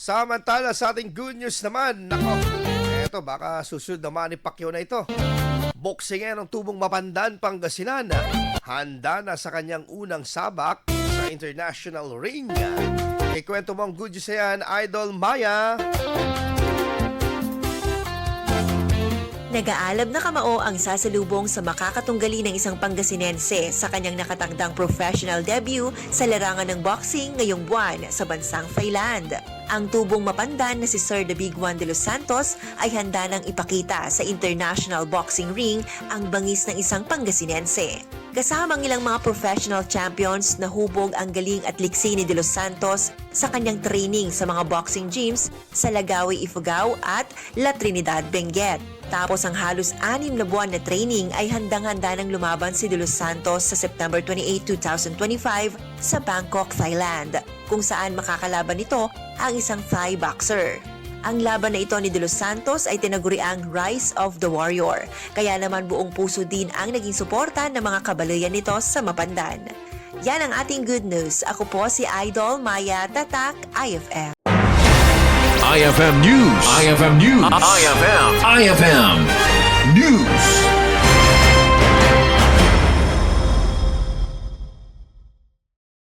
Samantala sa ating good news naman, nako, eto baka susunod naman ni Pacquiao na ito. Boksingerong Tubong Mapandan, Pangasinan, handa na sa kanyang unang sabak sa international ring. Ikwento mo ang good news yan, Idol Maya. Nag-aalab na kamao ang sasalubong sa makakatunggali ng isang Pangasinense sa kanyang nakatangdang professional debut sa larangan ng boxing ngayong buwan sa bansang Thailand. Ang tubong mapandan na si Sir The Big One de los Santos ay handa nang ipakita sa international boxing ring ang bangis ng isang Pangasinense. Kasama ang ilang mga professional champions na hubog ang galing at liksi ni De Los Santos sa kanyang training sa mga boxing gyms sa Lagawi, Ifugao at La Trinidad, Benguet. Tapos ang halos 6 na buwan na training ay handang-handa ng lumaban si De Los Santos sa September 28, 2025 sa Bangkok, Thailand, kung saan makakalaban nito ang isang Thai boxer. Ang laban na ito ni De Los Santos ay tinaguriang Rise of the Warrior, kaya naman buong puso din ang naging suporta ng mga kabalayan nito sa Mapandan. Yan ang ating good news. Ako po si Idol Maya, Tatak, IFM. IFM News. IFM News. IFM News.